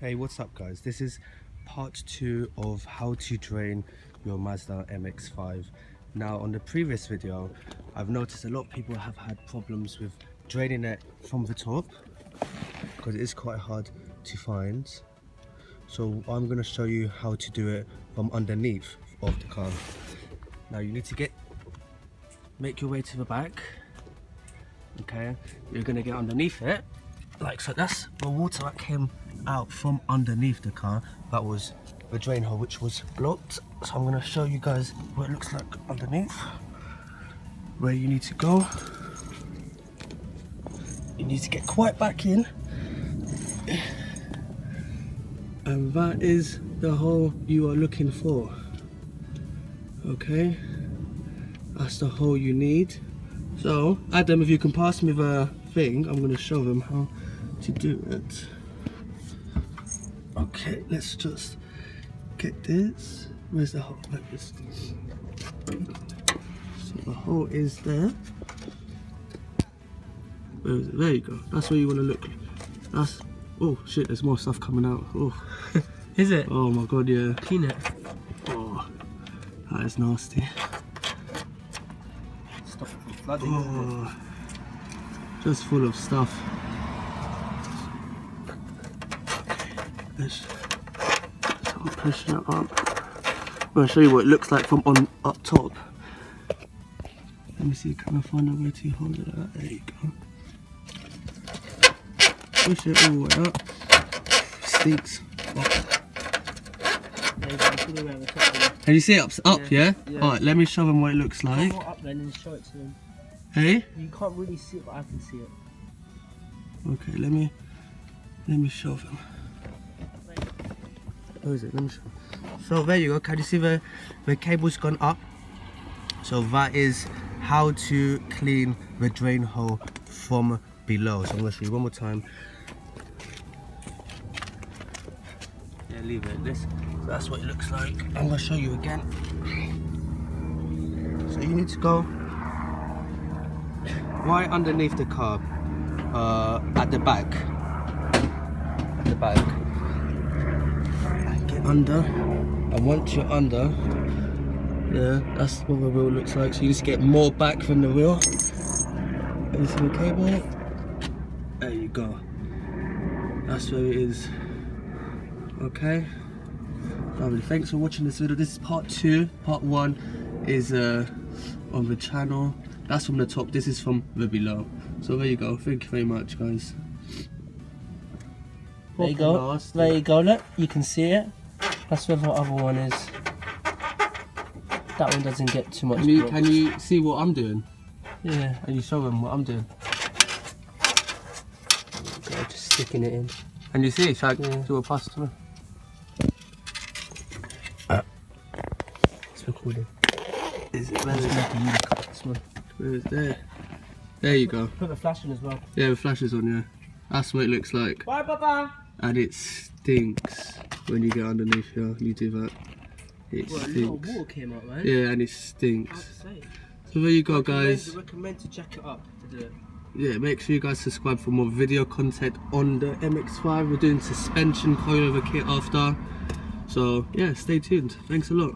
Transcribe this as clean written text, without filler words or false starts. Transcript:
Hey, what's up guys? This is part 2 of how to drain your Mazda Mx5. Now on the previous video, I've noticed a lot of people have had problems with draining it from the top because it is quite hard to find. So I'm going to show you how to do it from underneath of the car. Now you need to make your way to the back. Okay, you're going to get underneath it like so. That's the water that came out from underneath the car. That was the drain hole which was blocked. So I'm going to show you guys what it looks like underneath, where you need to go. You need to get quite back in, and that is the hole you are looking for. Okay, that's the hole you need. So Adam, if you can pass me the thing, I'm going to show them how to do it. Okay, let's just get this. Where's the hole? Like this. So the hole is there. Where is it? There you go. That's where you want to look. That's. Oh shit! There's more stuff coming out. Oh. Is it? Oh my god, yeah. Clean it. Oh, that is nasty. Stop it from flooding. Oh, just full of stuff. So I'm pushing it up. I'm going to show you what it looks like from up top. Let me see, can I find a way to hold it out? There you go. Push it all the way up. Stinks. Can you see it up, yeah? Alright, let me show them what it looks like. Go up then and show it to them. Hey? You can't really see it, but I can see it. Okay, let me show them. Where is it? Let me show. So there you go. Can you see the cable's gone up? So that is how to clean the drain hole from below. So I'm going to show you one more time. Yeah, leave it like this. So that's what it looks like. I'm going to show you again. So you need to go right underneath the car, at the back. At the back. Get under, and once you're under, yeah, that's what the wheel looks like. So you just get more back from the wheel. And you see the cable? There you go. That's where it is. Okay. Lovely. Thanks for watching this video. This is part 2. Part 1 is on the channel. That's from the top. This is from the below. So there you go. Thank you very much, guys. There you go. There you go. Look, you can see it. That's where the other one is. That one doesn't get too much. Can you see what I'm doing? Yeah. Can you show them what I'm doing? Yeah, just sticking it in. And you see, shall I Yeah. do a pass to me? It's recording. Is it Where's this one? Where is there? There you go. Put the flash in as well. Yeah, the flash is on, yeah. That's what it looks like. Bye, Papa. And it stinks when you get underneath here. You do that. It Well, a lot of stinks. water came out, right? Yeah, and it I have stinks. to say. So there you go, guys. Recommend to jack it up to do it. Yeah, make sure you guys subscribe for more video content on the MX5. We're doing suspension coilover kit after. So yeah, stay tuned. Thanks a lot.